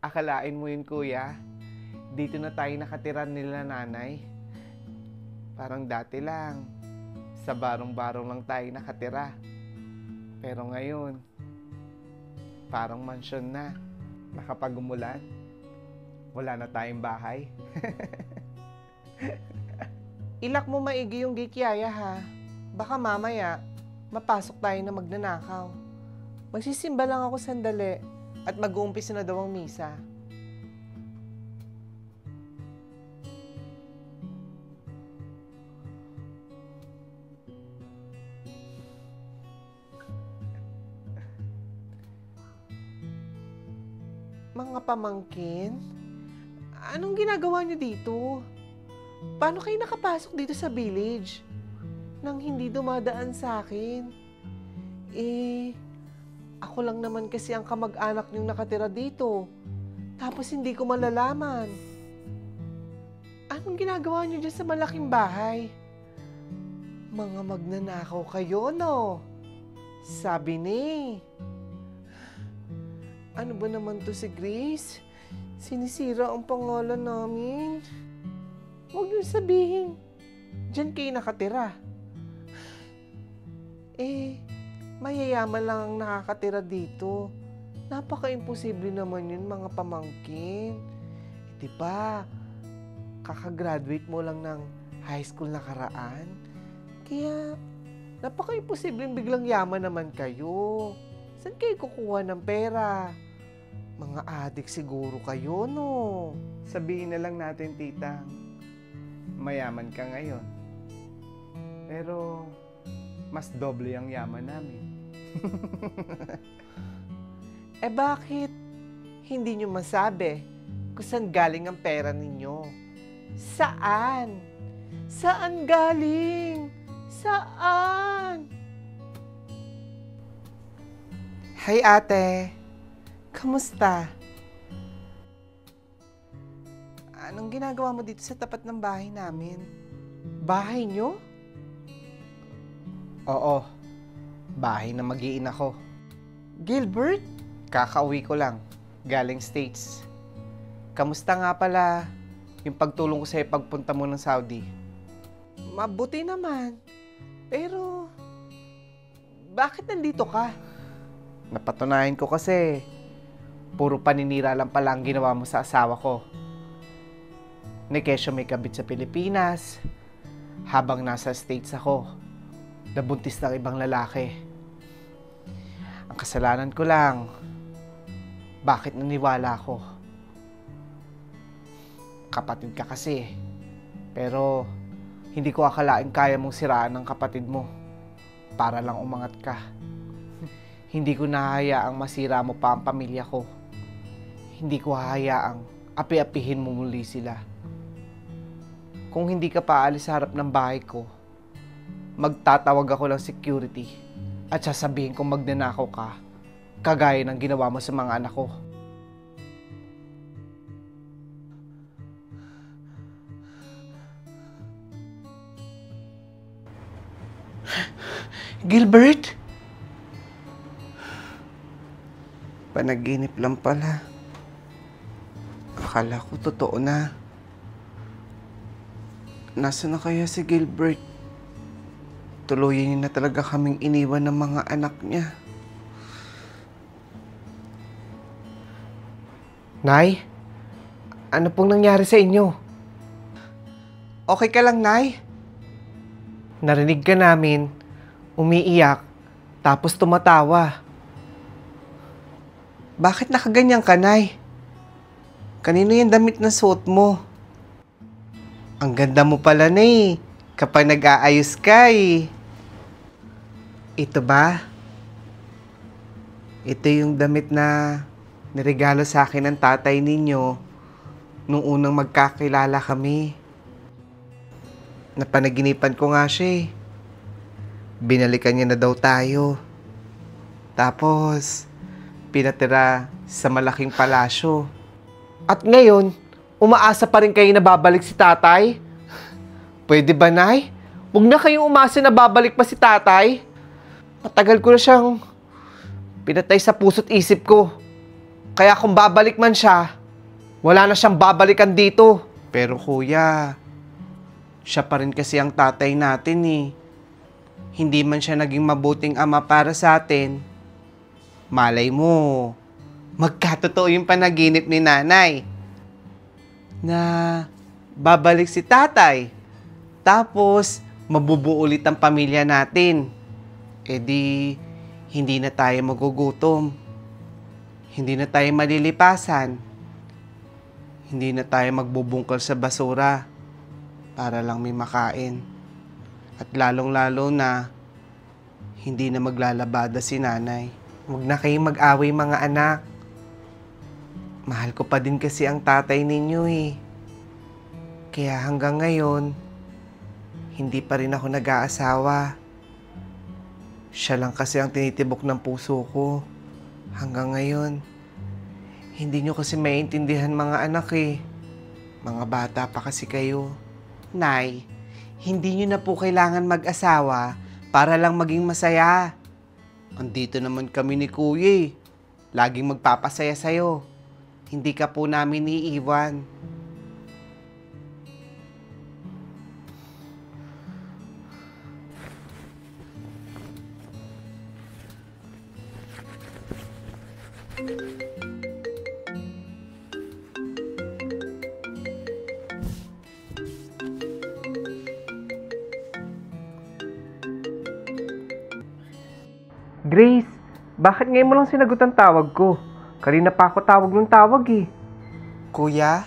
Akalain mo yun, kuya? Dito na tayo nakatira nila nanay. Parang dati lang, sa barong-barong lang tayo nakatira. Pero ngayon, parang mansyon na. Nakapag umulan, wala na tayong bahay. Ilak mo maigi yung gate, yaya, ha? Baka mamaya, mapasok tayo na magnanakaw. Magsisimba lang ako sandali at mag-uumpisa na daw ang misa. Mga pamangkin, anong ginagawa niyo dito? Paano kayo nakapasok dito sa village nang hindi dumadaan sa akin? Ako lang naman kasi ang kamag-anak niyong nakatira dito. Tapos hindi ko malalaman. Anong ginagawa niyo dyan sa malaking bahay? Mga magnanakaw kayo, no? Sabi ni. Ano ba naman to si Grace? Sinisira ang pangalan namin. Huwag niyo sabihin. Diyan kayo nakatira. Mayayaman lang ang nakakatira dito. Napaka-imposible naman yun, mga pamangkin. Diba, kakagraduate mo lang ng high school nakaraan. Kaya, napaka-imposible biglang yaman naman kayo. Saan kayo kukuha ng pera? Mga adik siguro kayo, no? Sabihin na lang natin, tita, mayaman ka ngayon. Pero, mas doble ang yaman namin. Bakit? Hindi nyo masabi kung saan galing ang pera ninyo? Saan? Saan galing? Saan? Hi, ate. Kamusta? Anong ginagawa mo dito sa tapat ng bahay namin? Bahay nyo? Oo. Bahay na mag-iina ko. Gilbert? Kakauwi ko lang. Galing States. Kamusta nga pala yung pagtulong ko sa'yo pagpunta mo ng Saudi? Mabuti naman. Pero, bakit nandito ka? Napatunayan ko kasi puro paninira lang pala ang ginawa mo sa asawa ko. Nekesyo may kabit sa Pilipinas, habang nasa States ako, nabuntis ng ibang lalaki. Ang kasalanan ko lang, bakit naniwala ako? Kapatid ka kasi, pero hindi ko akalain kaya mong siraan ng kapatid mo para lang umangat ka. Hindi ko nahayaang masira mo pa ang pamilya ko. Hindi ko hahayaang api-apihin mo muli sila. Kung hindi ka paalis sa harap ng bahay ko, magtatawag ako ng security at sasabihin kong magnanakaw ka, kagaya ng ginawa mo sa mga anak ko. Gilbert? Panaginip lang pala. Akala ko totoo na. Nasaan na kaya si Gilbert? Tuluyan niya na talaga kaming iniwan ng mga anak niya. Nay? Ano pong nangyari sa inyo? Okay ka lang, Nay? Narinig ka namin, umiiyak, tapos tumatawa. Bakit nakaganyan ka, Nay? Kanino yung damit na suot mo? Ang ganda mo pala, Nay, kapag nag-aayos ka eh. Ito ba? Ito yung damit na niregalo sa akin ng tatay ninyo nung unang magkakilala kami. Napanaginipan ko nga siya eh. Binalikan niya na daw tayo. Tapos, pinatira sa malaking palasyo. At ngayon, umaasa pa rin kayo na babalik si tatay? Pwede ba, Nay? Huwag na kayong umasa na babalik pa si tatay. Matagal ko na siyang pinatay sa puso't isip ko. Kaya kung babalik man siya, wala na siyang babalikan dito. Pero kuya, siya pa rin kasi ang tatay natin eh. Hindi man siya naging mabuting ama para sa atin. Malay mo, magkatotoo yung panaginip ni nanay. Na babalik si tatay. Tapos, mabubuo ulit ang pamilya natin. E di, hindi na tayo magugutom. Hindi na tayo malilipasan. Hindi na tayo magbubungkal sa basura para lang may makain. At lalong-lalo na, hindi na maglalabada si nanay. Huwag na kayong mag-away mga anak. Mahal ko pa din kasi ang tatay ninyo eh. Kaya hanggang ngayon, hindi pa rin ako nag-aasawa. Siya lang kasi ang tinitibok ng puso ko. Hanggang ngayon. Hindi nyo kasi maintindihan mga anak eh. Mga bata pa kasi kayo. Nay, hindi nyo na po kailangan mag-asawa para lang maging masaya. Andito naman kami ni Kuya eh. Laging magpapasaya sa'yo. Hindi ka po namin iiwan. Grace, bakit ngayon mo lang sinagot ang tawag ko? Kanina pa ako tawag ng tawag eh. Kuya?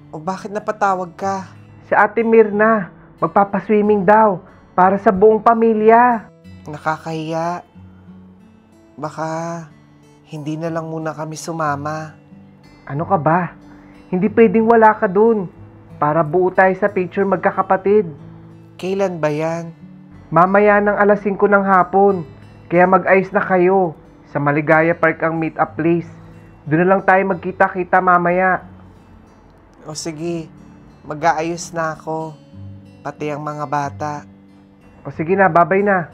O bakit napatawag ka? Si Ate Mirna, magpapaswimming daw para sa buong pamilya. Nakakahiya. Baka hindi na lang muna kami sumama. Ano ka ba? Hindi pwedeng wala ka dun. Para buo tayo sa picture magkakapatid. Kailan ba yan? Mamaya ng alas 5 ng hapon. Kaya mag-ayos na kayo. Sa Maligaya Park ang meet-up place. Doon na lang tayo magkita-kita mamaya. O sige, mag-aayos na ako. Pati ang mga bata. O sige na, babay na.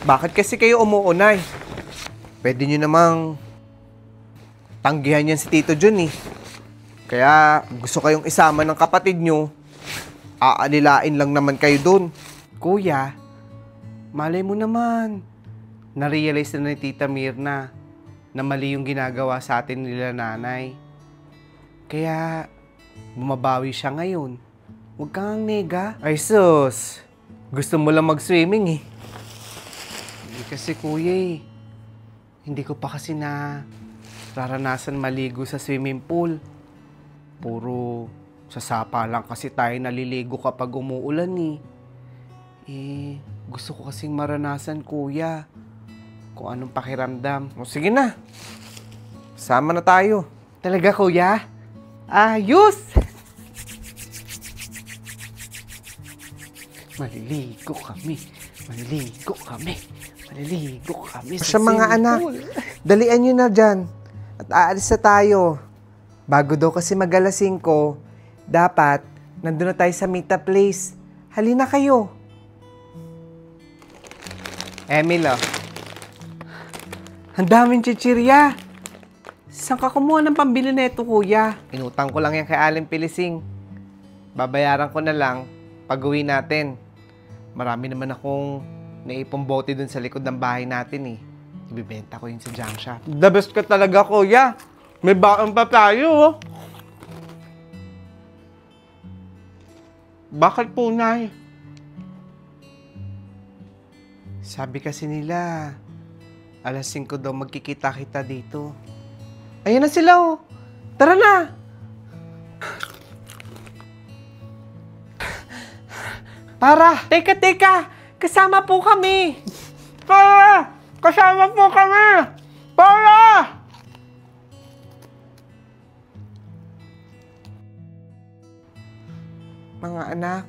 Bakit kasi kayo umuunay? Pwede nyo namang tanggihan yan si Tito Jun eh. Kaya gusto kayong isama ng kapatid nyo, aalilain lang naman kayo dun. Kuya, malay mo naman. Na-realize na ni Tita Mirna na mali yung ginagawa sa atin nila nanay. Kaya bumabawi siya ngayon. Huwag kang nega. Ay sus, gusto mo lang mag-swimming eh. Hindi kasi kuya eh. Hindi ko pa kasi na raranasan maligo sa swimming pool. Puro sa sapa lang kasi tayo naliligo kapag umuulan eh. Gusto ko kasing maranasan kuya kung anong pakiramdam. O sige na, sama na tayo. Talaga kuya? Ayos! Maliligo kami. Maliligo kami. Maliligo kami sa mga anak. Dalian nyo na dyan. At aalis na tayo. Bago daw kasi mag-alas 5, dapat nandun na tayo sa meet-up place. Halina kayo. Emil, ang daming chichirya. Saan ka kumuha ng pambili neto, kuya? Inutang ko lang yan kay Aling Pilising. Babayaran ko na lang pag-uwi natin. Marami naman akong naipong bote dun sa likod ng bahay natin eh. Ibibenta ko yun sa junk shop. The best ka talaga, kuya. May baon pa tayo, oh. Bakit po, Nay? Sabi kasi nila, alas 5 daw magkikita-kita dito. Ayan na sila, oh. Tara na! Teka! Kasama po kami! Kasama po kami! Mga anak,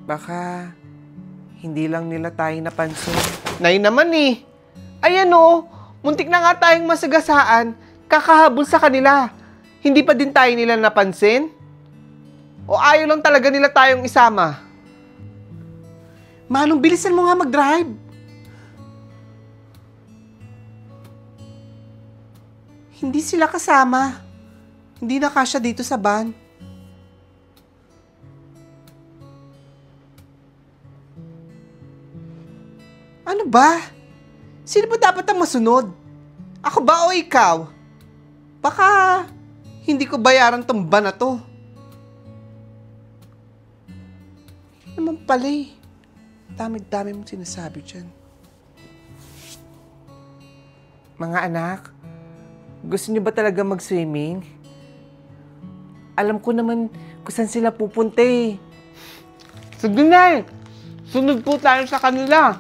baka hindi lang nila tayo napansin. Nay naman eh. Ayan oh, muntik na nga tayong masagasaan, kakahabol sa kanila. Hindi pa din tayo nila napansin? O ayaw lang talaga nila tayong isama? Manong, bilisan mo nga mag-drive. Hindi sila kasama. Hindi na kasya dito sa van. Ano ba? Sino ba dapat ang masunod? Ako ba o ikaw? Baka hindi ko bayaran tong van na to. Naman pala eh. Dami-dami mong sinasabi dyan. Mga anak, gusto niyo ba talaga mag-swimming? Alam ko naman kung saan sila pupunta eh. Sige na eh. Sunod po tayo sa kanila.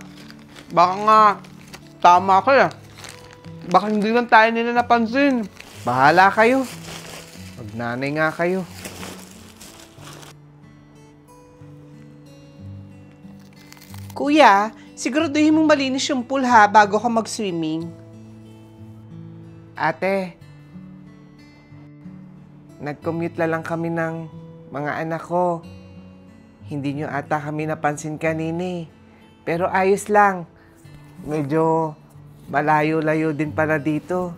Baka nga tama ko eh. Baka hindi lang tayo nila napansin. Bahala kayo. Magnanay nga kayo. Kuya, siguraduhin mong malinis yung pool ha bago ka mag-swimming. Ate, nag-commute lang kami ng mga anak ko. Hindi nyo ata kami napansin kanina eh. Pero ayos lang. Medyo malayo-layo din pala dito.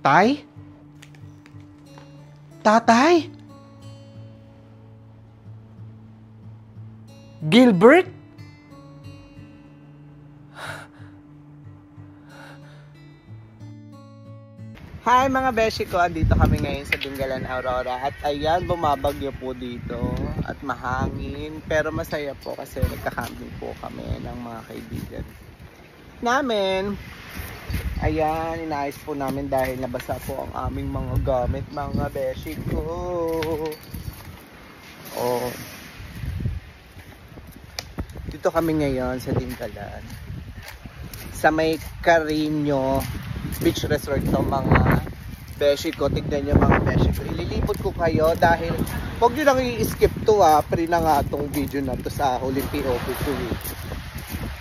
Tay? Tatay? Gilbert? Hi mga beshi ko, andito kami ngayon sa Dingalan, Aurora. At ayan, bumabagyo po dito at mahangin. Pero masaya po kasi nagka-camping po kami ng mga kaibigan namin. Ayan, inayos po namin dahil nabasa po ang aming mga gamit, mga beshi ko. Oh. Dito kami ngayon sa Dingalan. Sa may Carino Beach Resort to mga beshi ko. Tignan nyo mga beshi ko. Ililipot ko kayo dahil huwag nyo lang i-skip to Pre na nga tong video na to sa huling POV ko.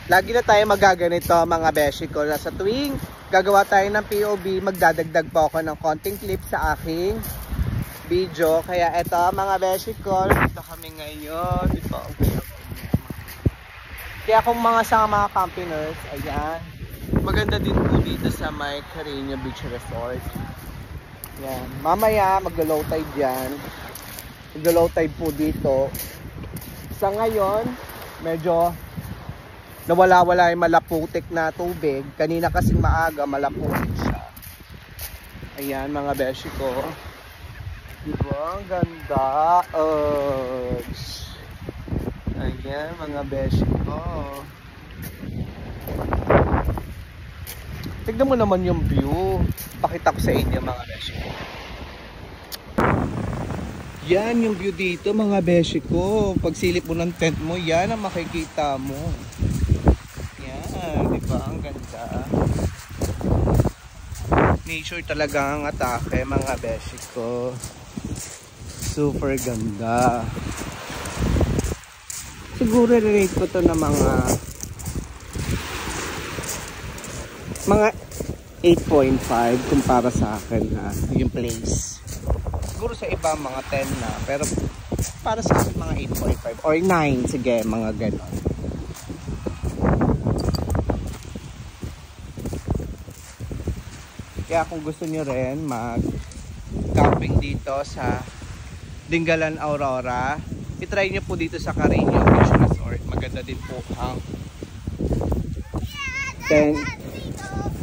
Lagi na tayo magaganito mga beshi ko. Sa tuwing gagawa tayo ng POV, magdadagdag pa ako ng konting clip sa aking video. Kaya eto mga beshi ko, dito kami ngayon. Dito. Kaya kung sa mga campiners, ayan. Maganda din po dito sa may Carino Beach Resort. Yan. Mamaya maglo-low tide yan. Maglo-low tide po dito. Sa ngayon, medyo nawala-wala yung malaputik na tubig. Kanina kasing maaga, malaputik siya. Ayan mga beshi ko. Diba? Ang ganda. Ayan mga beshi ko. Tignan mo naman yung view. Pakita ko sa inyo mga beshi ko. Yan yung view dito mga beshi ko. Pag silip mo ng tent mo, yan ang makikita mo. Yan, diba? Ang ganda. Nature talaga ang atake mga beshi ko. Super ganda. Siguro relate ko to na mga 8.5 kumpara sa akin na yung place. Siguro sa iba mga 10 na, pero para sa akin mga 8.5 or 9, sige, mga ganon. Kaya kung gusto nyo rin mag camping dito sa Dingalan, Aurora, itry nyo po dito sa Carino Beach Resort. Maganda din po ang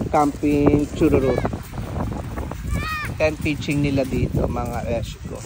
camping chururo. Tent pitching nila dito mga beshi ko.